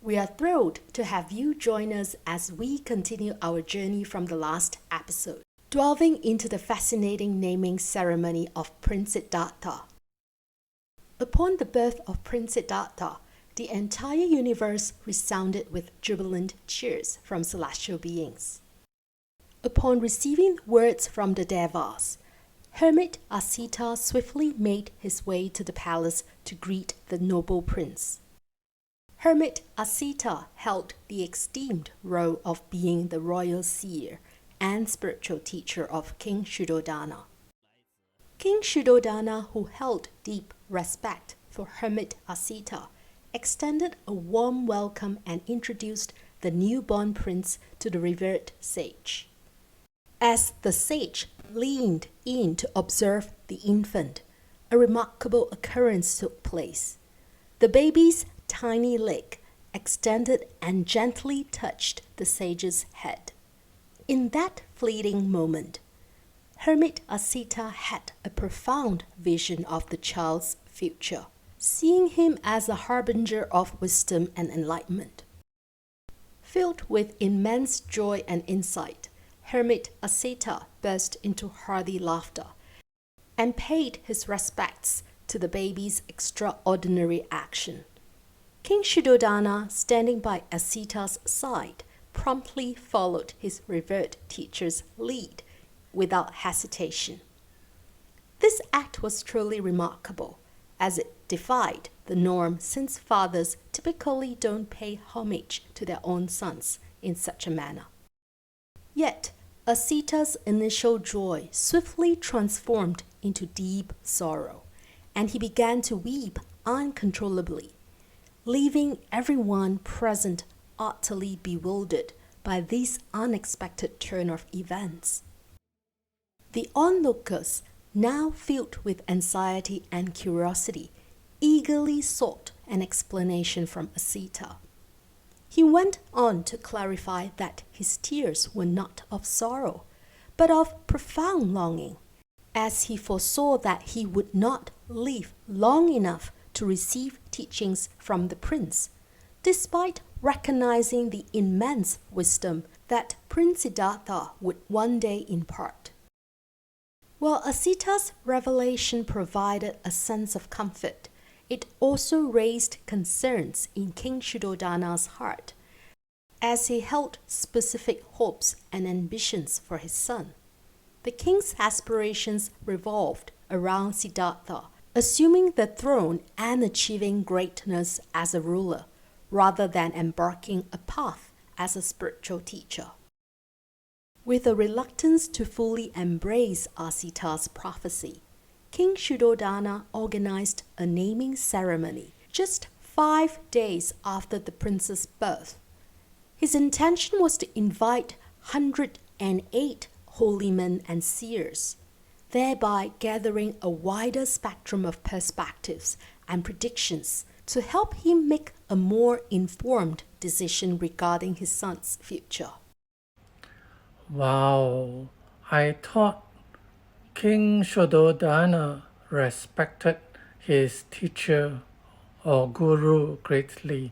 We are thrilled to have you join us as we continue our journey from the last episode, delving into the fascinating naming ceremony of Prince Siddhartha. Upon the birth of Prince Siddhartha, the entire universe resounded with jubilant cheers from celestial beings. Upon receiving words from the Devas, Hermit Asita swiftly made his way to the palace to greet the noble prince. Hermit Asita held the esteemed role of being the royal seer and spiritual teacher of King Suddhodana. King Suddhodana, who held deep respect for Hermit Asita, extended a warm welcome and introduced the newborn prince to the revered sage. As the sage leaned in to observe the infant, a remarkable occurrence took place. The baby's tiny leg extended and gently touched the sage's head. In that fleeting moment, Hermit Asita had a profound vision of the child's future, seeing him as a harbinger of wisdom and enlightenment. Filled with immense joy and insight, Hermit Asita burst into hearty laughter and paid his respects to the baby's extraordinary action. King Suddhodana, standing by Asita's side, promptly followed his revered teacher's lead without hesitation. This act was truly remarkable, as it defied the norm since fathers typically don't pay homage to their own sons in such a manner. Yet, Asita's initial joy swiftly transformed into deep sorrow, and he began to weep uncontrollably, leaving everyone present utterly bewildered by this unexpected turn of events. The onlookers, now filled with anxiety and curiosity, eagerly sought an explanation from Asita. He went on to clarify that his tears were not of sorrow, but of profound longing, as he foresaw that he would not live long enough to receive teachings from the prince, despite recognizing the immense wisdom that Prince Siddhartha would one day impart. While Asita's revelation provided a sense of comfort, it also raised concerns in King Suddhodana's heart, as he held specific hopes and ambitions for his son. The king's aspirations revolved around Siddhartha, assuming the throne and achieving greatness as a ruler, rather than embarking a path as a spiritual teacher. With a reluctance to fully embrace Asita's prophecy, King Suddhodana organized a naming ceremony just 5 days after the prince's birth. His intention was to invite 108 holy men and seers, thereby gathering a wider spectrum of perspectives and predictions to help him make a more informed decision regarding his son's future. Wow, I thought King Suddhodana respected his teacher or guru greatly.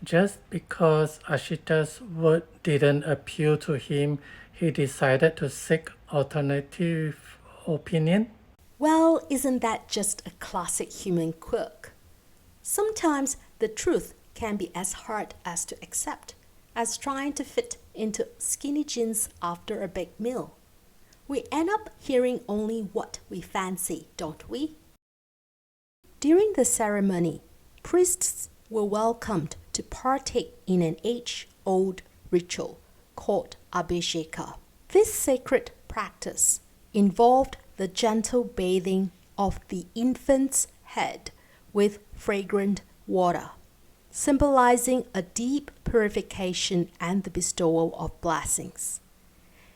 Just because Ashita's word didn't appeal to him, he decided to seek alternative opinion? Well, isn't that just a classic human quirk? Sometimes the truth can be as hard as to accept as trying to fit into skinny jeans after a big meal. We end up hearing only what we fancy, don't we? During the ceremony, priests were welcomed to partake in an age-old ritual called Abhisheka. This sacred practice involved the gentle bathing of the infant's head with fragrant water, symbolizing a deep purification and the bestowal of blessings.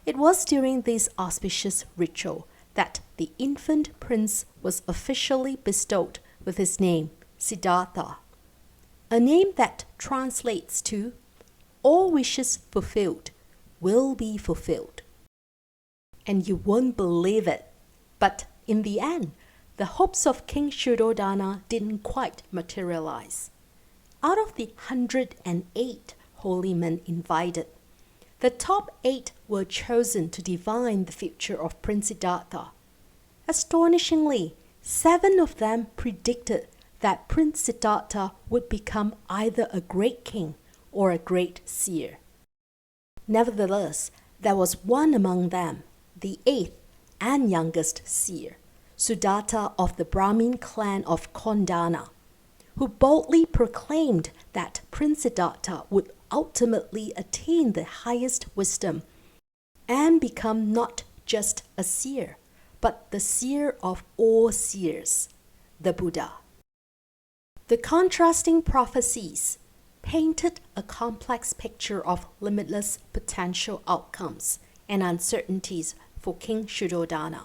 It was during this auspicious ritual that the infant prince was officially bestowed with his name, Siddhartha, a name that translates to "all wishes fulfilled will be fulfilled." And you won't believe it, but in the end, the hopes of King Suddhodana didn't quite materialize. out of the 108 holy men invited, the top 8 were chosen to divine the future of Prince Siddhartha. Astonishingly, 7 of them predicted that Prince Siddhartha would become either a great king or a great seer. Nevertheless, there was one among them, the 8th and youngest seer, Suddhodana of the Brahmin clan of Kondana, who boldly proclaimed that Prince Siddhartha would ultimately attain the highest wisdom and become not just a seer, but the seer of all seers, the Buddha. The contrasting prophecies painted a complex picture of limitless potential outcomes and uncertainties for King Suddhodana.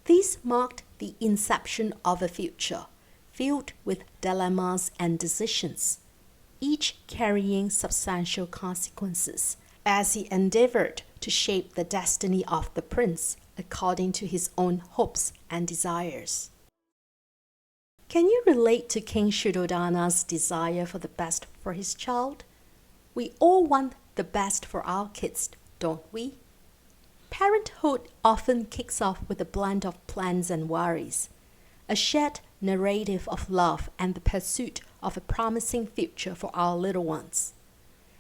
These marked the inception of a future filled with dilemmas and decisions, each carrying substantial consequences, as he endeavored to shape the destiny of the prince according to his own hopes and desires. Can you relate to King Suddhodana's desire for the best for his child? We all want the best for our kids, don't we? Parenthood often kicks off with a blend of plans and worries, a shared narrative of love and the pursuit of a promising future for our little ones.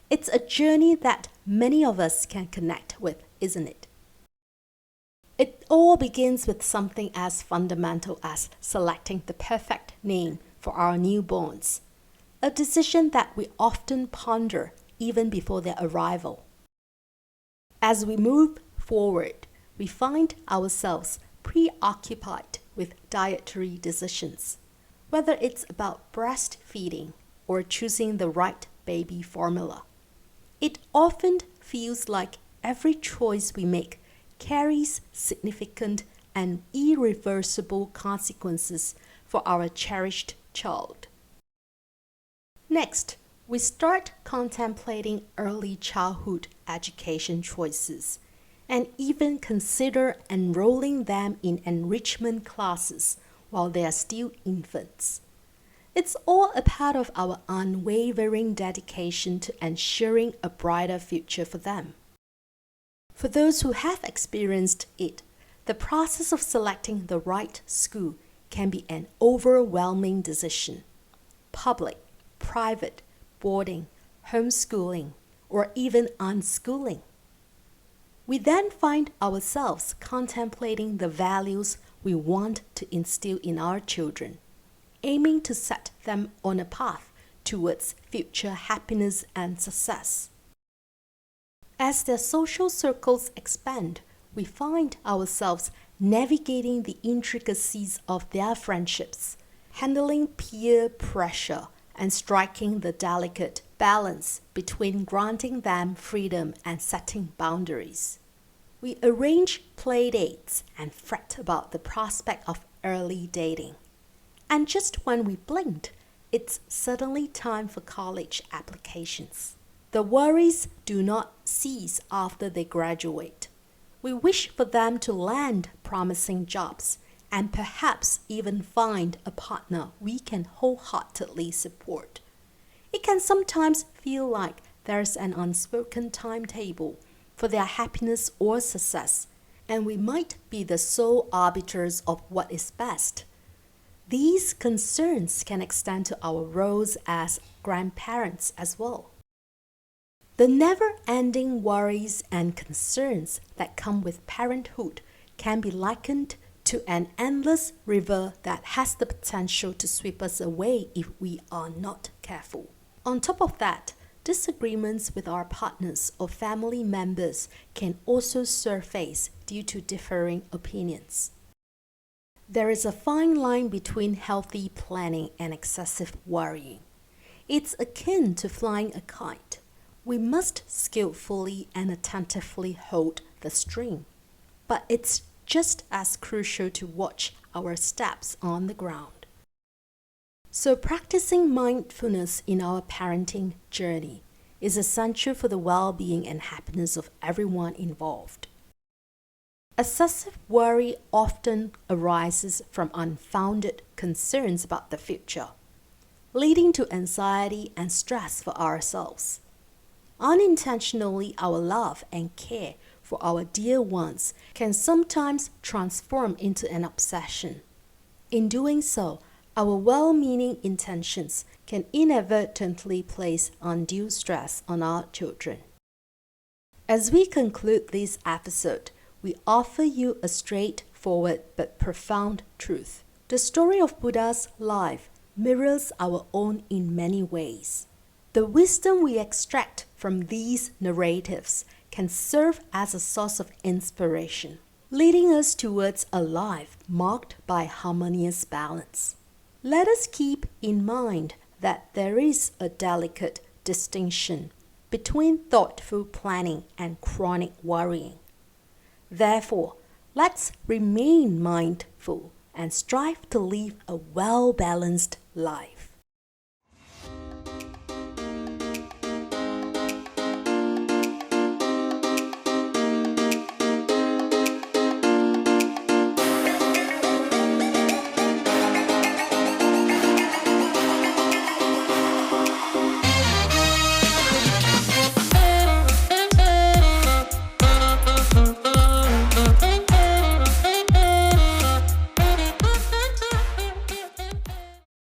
It's a journey that many of us can connect with, isn't it? It all begins with something as fundamental as selecting the perfect name for our newborns, a decision that we often ponder even before their arrival. As we move forward, we find ourselves preoccupied with dietary decisions, whether it's about breastfeeding or choosing the right baby formula. It often feels like every choice we make carries significant and irreversible consequences for our cherished child. Next, we start contemplating early childhood education choices and even consider enrolling them in enrichment classes while they are still infants. It's all a part of our unwavering dedication to ensuring a brighter future for them. For those who have experienced it, the process of selecting the right school can be an overwhelming decision. Public, private, boarding, homeschooling, or even unschooling. We then find ourselves contemplating the values we want to instill in our children, aiming to set them on a path towards future happiness and success. As their social circles expand, we find ourselves navigating the intricacies of their friendships, handling peer pressure, and striking the delicate balance between granting them freedom and setting boundaries. We arrange play dates and fret about the prospect of early dating. And just when we blinked, it's suddenly time for college applications. The worries do not cease after they graduate. We wish for them to land promising jobs and perhaps even find a partner we can wholeheartedly support. It can sometimes feel like there's an unspoken timetable for their happiness or success, and we might be the sole arbiters of what is best. These concerns can extend to our roles as grandparents as well. The never-ending worries and concerns that come with parenthood can be likened to an endless river that has the potential to sweep us away if we are not careful. On top of that, disagreements with our partners or family members can also surface due to differing opinions. There is a fine line between healthy planning and excessive worrying. It's akin to flying a kite. We must skillfully and attentively hold the string, but it's just as crucial to watch our steps on the ground. So practicing mindfulness in our parenting journey is essential for the well-being and happiness of everyone involved. Excessive worry often arises from unfounded concerns about the future. leading to anxiety and stress for ourselves. Unintentionally, our love and care for our dear ones can sometimes transform into an obsession. In doing so, our well-meaning intentions can inadvertently place undue stress on our children. As we conclude this episode, we offer you a straightforward but profound truth. The story of Buddha's life mirrors our own in many ways. The wisdom we extract from these narratives can serve as a source of inspiration, leading us towards a life marked by harmonious balance. Let us keep in mind that there is a delicate distinction between thoughtful planning and chronic worrying. Therefore, let's remain mindful and strive to live a well-balanced life.